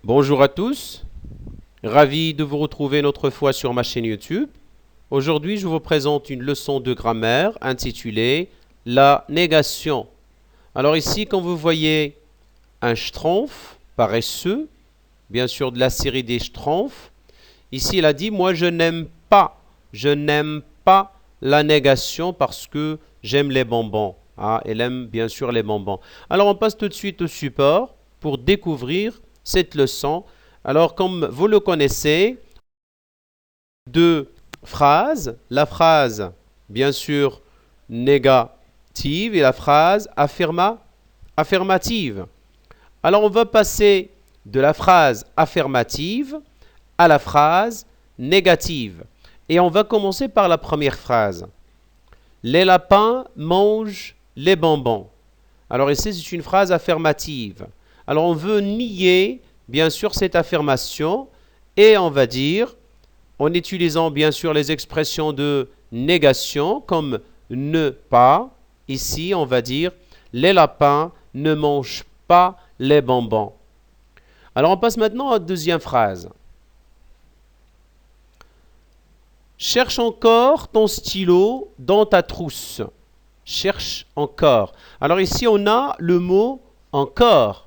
Bonjour à tous, ravi de vous retrouver une autre fois sur ma chaîne YouTube. Aujourd'hui, je vous présente une leçon de grammaire intitulée La négation. Alors ici, quand vous voyez un schtroumpf paresseux, bien sûr de la série des schtroumpfs, ici il a dit « Moi je n'aime pas la négation parce que j'aime les bonbons. » Ah, elle aime bien sûr les bonbons. Alors on passe tout de suite au support pour découvrir cette leçon. Alors comme vous le connaissez, deux phrases, la phrase bien sûr négative et la phrase affirmative. Alors on va passer de la phrase affirmative à la phrase négative. Et on va commencer par la première phrase. Les lapins mangent les bonbons. Alors ici, c'est une phrase affirmative. Alors on veut nier, bien sûr, cette affirmation et on va dire, en utilisant bien sûr les expressions de négation comme ne pas, ici on va dire, les lapins ne mangent pas les bonbons. Alors on passe maintenant à la deuxième phrase. Cherche encore ton stylo dans ta trousse. Cherche encore. Alors ici, on a le mot encore.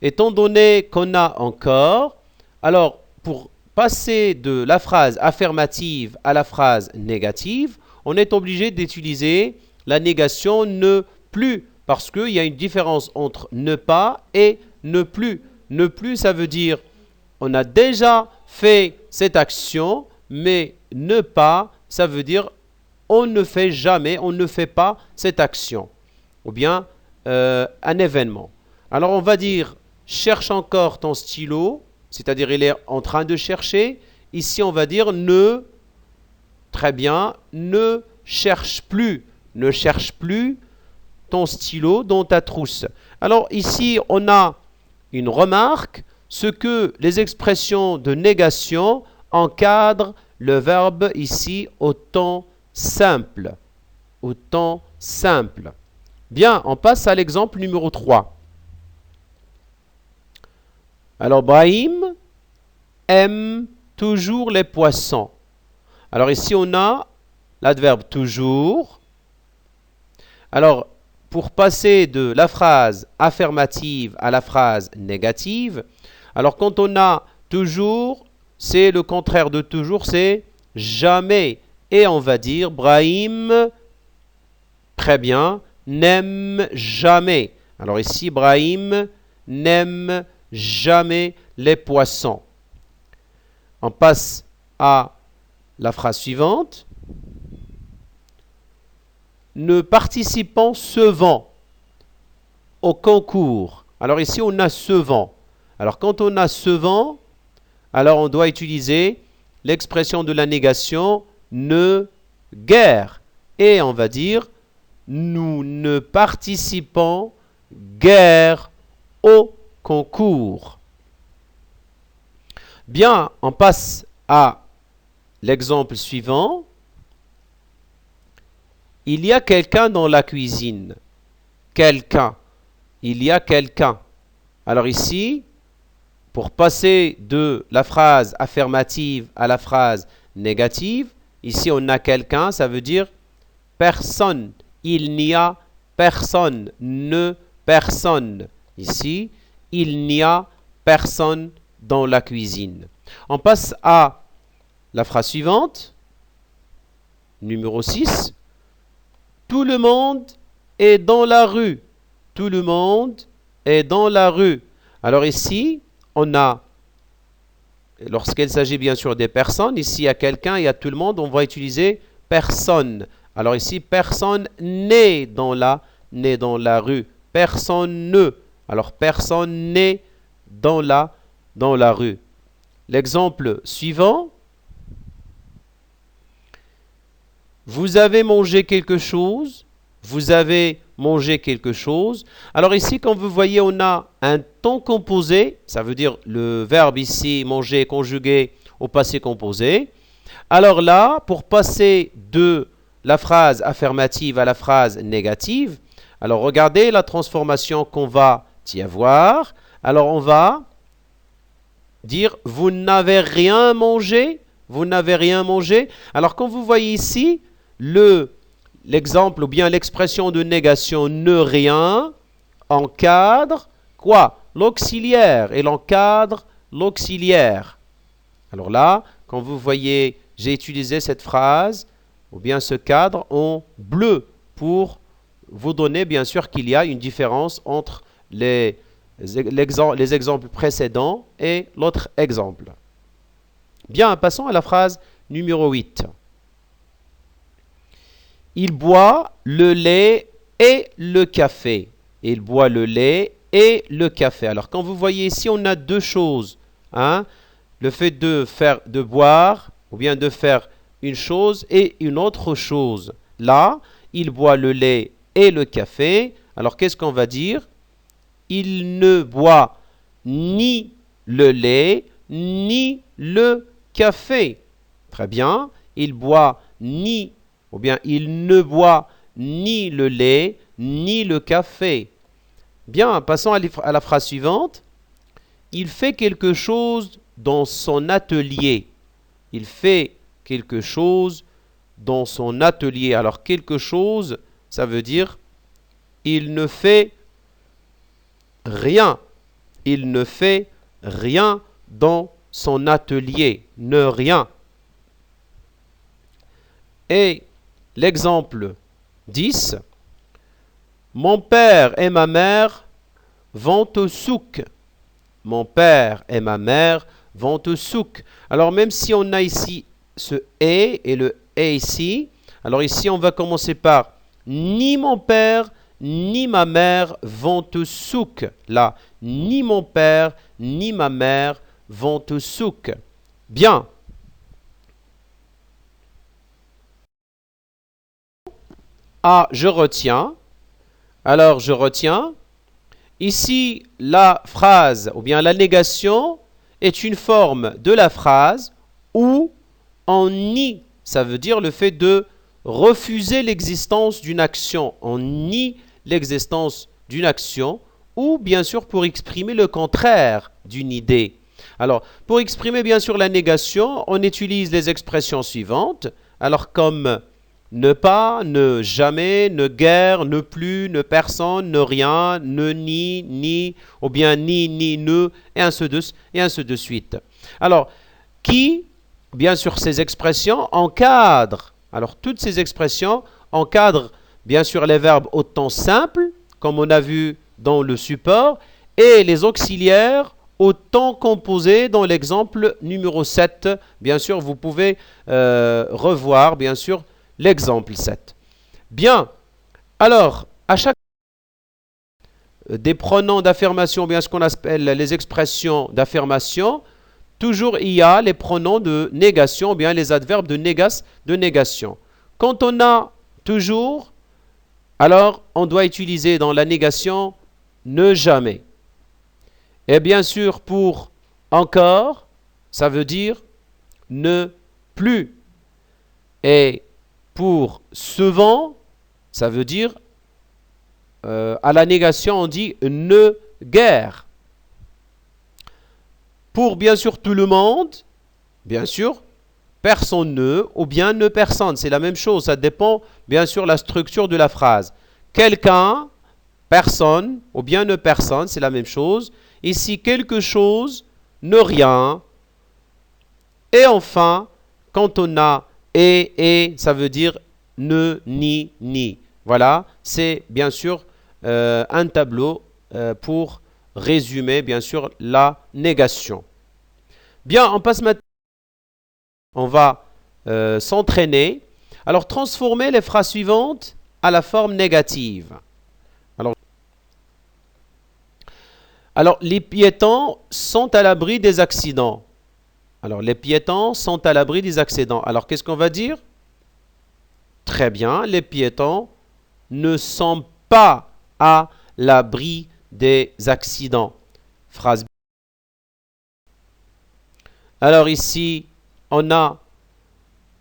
Étant donné qu'on a encore, alors pour passer de la phrase affirmative à la phrase négative, on est obligé d'utiliser la négation ne plus, parce qu'il y a une différence entre ne pas et ne plus. Ne plus, ça veut dire on a déjà fait cette action, mais ne pas, ça veut dire on ne fait jamais, on ne fait pas cette action. Ou bien un événement. Alors on va dire cherche encore ton stylo, c'est-à-dire il est en train de chercher. Ici on va dire ne, très bien, ne cherche plus ton stylo dans ta trousse. Alors ici on a une remarque, ce que les expressions de négation encadrent le verbe ici au temps simple. Au temps simple. Bien, on passe à l'exemple numéro 3. Alors, Brahim aime toujours les poissons. Alors ici, on a l'adverbe toujours. Alors, pour passer de la phrase affirmative à la phrase négative, alors quand on a toujours, c'est le contraire de toujours, c'est jamais. Et on va dire, Brahim, très bien, n'aime jamais. Alors ici, Brahim n'aime jamais les poissons. On passe à la phrase suivante. Ne participons souvent au concours. Alors ici, on a souvent. Alors quand on a souvent, alors on doit utiliser l'expression de la négation ne guère. Et on va dire nous ne participons guère au concours. Bien, on passe à l'exemple suivant. Il y a quelqu'un dans la cuisine. Quelqu'un. Il y a quelqu'un. Alors ici, pour passer de la phrase affirmative à la phrase négative, ici on a quelqu'un, ça veut dire personne. Il n'y a personne. Ne personne. Ici, il n'y a personne dans la cuisine. On passe à la phrase suivante, numéro 6. Tout le monde est dans la rue. Tout le monde est dans la rue. Alors ici, on a, lorsqu'il s'agit bien sûr des personnes, ici il y a quelqu'un, il y a tout le monde, on va utiliser personne. Alors ici, personne n'est dans la rue. Personne ne. Alors personne n'est dans la rue. L'exemple suivant. Vous avez mangé quelque chose. Vous avez mangé quelque chose. Alors ici, comme vous voyez, on a un temps composé. Ça veut dire le verbe ici, manger, conjugué au passé composé. Alors là, pour passer de la phrase affirmative à la phrase négative, alors regardez la transformation qu'on va y avoir. Alors on va dire vous n'avez rien mangé, vous n'avez rien mangé. Alors quand vous voyez ici l'exemple ou bien l'expression de négation ne rien encadre quoi? L'auxiliaire. Elle encadre l'auxiliaire. Alors là, quand vous voyez, j'ai utilisé cette phrase ou bien ce cadre en bleu pour vous donner bien sûr qu'il y a une différence entre les exemples précédents et l'autre exemple. Bien, passons à la phrase numéro 8. Il boit le lait et le café. Il boit le lait et le café. Alors, quand vous voyez ici, on a deux choses. Hein? Le fait de boire ou bien de faire une chose et une autre chose. Là, il boit le lait et le café. Alors, qu'est-ce qu'on va dire? Il ne boit ni le lait ni le café. Très bien. Il boit ni, ou bien il ne boit ni le lait ni le café. Bien, passons à la phrase suivante. Il fait quelque chose dans son atelier. Il fait quelque chose dans son atelier. Alors, quelque chose, ça veut dire il ne fait rien. Il ne fait rien dans son atelier. Ne rien. Et l'exemple 10. Mon père et ma mère vont au souk. Mon père et ma mère vont au souk. Alors même si on a ici ce et le et ici, alors ici on va commencer par ni mon père ni ma mère vont au souk. Là, ni mon père ni ma mère vont au souk. Bien. Ah, je retiens. Alors, je retiens. Ici, la phrase, ou bien la négation, est une forme de la phrase où on nie, ça veut dire le fait de refuser l'existence d'une action. On nie l'existence d'une action, ou bien sûr pour exprimer le contraire d'une idée. Alors, pour exprimer bien sûr la négation, on utilise les expressions suivantes. Alors, comme ne pas, ne jamais, ne guère, ne plus, ne personne, ne rien, ne ni, ou bien ni, ne, et ainsi de suite. Alors, qui, bien sûr, ces expressions encadrent. Alors, toutes ces expressions encadrent, bien sûr, les verbes au temps simple, comme on a vu dans le support, et les auxiliaires au temps composé dans l'exemple numéro 7. Bien sûr, vous pouvez revoir, bien sûr, l'exemple 7. Bien, alors, à chaque des pronoms d'affirmation, bien ce qu'on appelle les expressions d'affirmation, toujours il y a les pronoms de négation, ou bien les adverbes de négation. Quand on a toujours, alors on doit utiliser dans la négation ne jamais. Et bien sûr, pour encore, ça veut dire ne plus. Et pour souvent, ça veut dire, à la négation, on dit ne guère. Pour bien sûr tout le monde, bien sûr, personne ne ou bien ne personne. C'est la même chose, ça dépend bien sûr de la structure de la phrase. Quelqu'un, personne ou bien ne personne, c'est la même chose. Ici, quelque chose, ne rien. Et enfin, quand on a et, ça veut dire ne, ni. Voilà, c'est bien sûr un tableau pour résumer, bien sûr, la négation. Bien, on passe maintenant. On va s'entraîner. Alors, transformer les phrases suivantes à la forme négative. Alors, les piétons sont à l'abri des accidents. Alors, les piétons sont à l'abri des accidents. Alors, qu'est-ce qu'on va dire? Très bien, les piétons ne sont pas à l'abri des accidents. Phrase. Alors ici, on a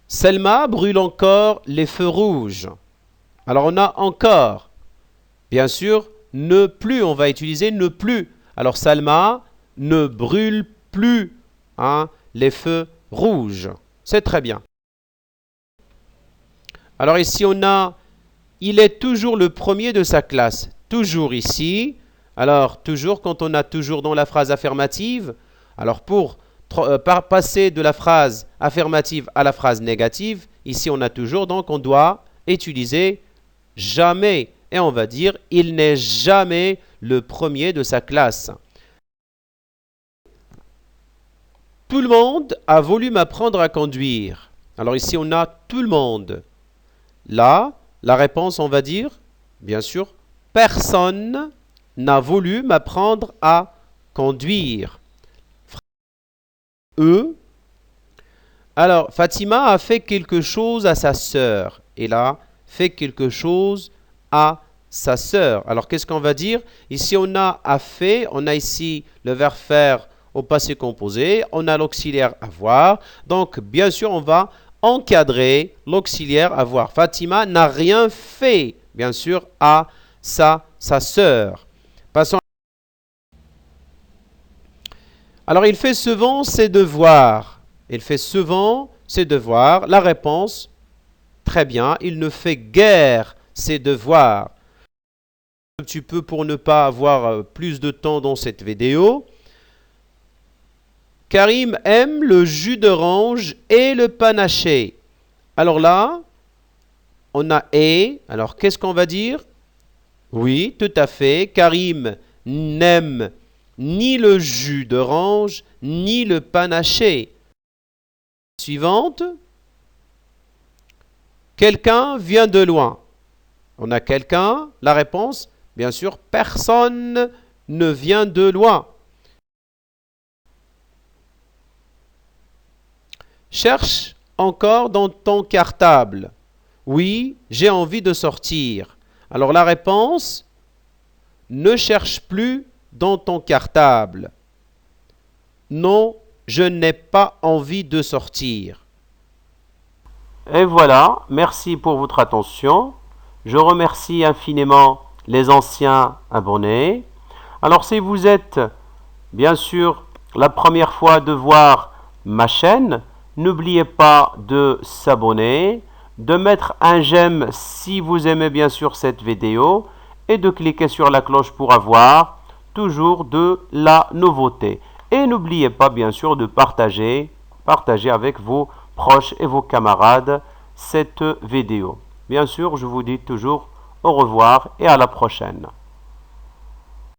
Selma brûle encore les feux rouges. Alors, on a encore, bien sûr, ne plus. On va utiliser ne plus. Alors, Selma ne brûle plus hein, les feux rouges. C'est très bien. Alors ici, on a, il est toujours le premier de sa classe. Toujours ici. Alors, toujours, quand on a toujours dans la phrase affirmative, alors pour passer de la phrase affirmative à la phrase négative, ici on a toujours, donc on doit utiliser jamais. Et on va dire, il n'est jamais le premier de sa classe. Tout le monde a voulu m'apprendre à conduire. Alors ici, on a tout le monde. Là, la réponse, on va dire, bien sûr, personne n'a voulu m'apprendre à conduire. Alors, Fatima a fait quelque chose à sa sœur. Elle a fait quelque chose à sa sœur. Alors, qu'est-ce qu'on va dire? Ici, on a fait, on a ici le verbe faire au passé composé, on a l'auxiliaire avoir. Donc, bien sûr, on va encadrer l'auxiliaire avoir. Fatima n'a rien fait, bien sûr, à sa sœur. Passons. Alors, il fait souvent ses devoirs. Il fait souvent ses devoirs. La réponse, très bien, il ne fait guère ses devoirs. Un petit peu pour ne pas avoir plus de temps dans cette vidéo. Karim aime le jus d'orange et le panaché. Alors là, on a et. Alors, qu'est-ce qu'on va dire? Oui, tout à fait. Karim n'aime ni le jus d'orange, ni le panaché. Suivante. Quelqu'un vient de loin. On a quelqu'un. La réponse, bien sûr, personne ne vient de loin. Cherche encore dans ton cartable. Oui, j'ai envie de sortir. Alors la réponse, ne cherche plus dans ton cartable. Non, je n'ai pas envie de sortir. Et voilà, merci pour votre attention. Je remercie infiniment les anciens abonnés. Alors si vous êtes bien sûr la première fois de voir ma chaîne, n'oubliez pas de s'abonner, de mettre un j'aime si vous aimez bien sûr cette vidéo et de cliquer sur la cloche pour avoir toujours de la nouveauté. Et n'oubliez pas bien sûr de partager avec vos proches et vos camarades cette vidéo. Bien sûr, je vous dis toujours au revoir et à la prochaine.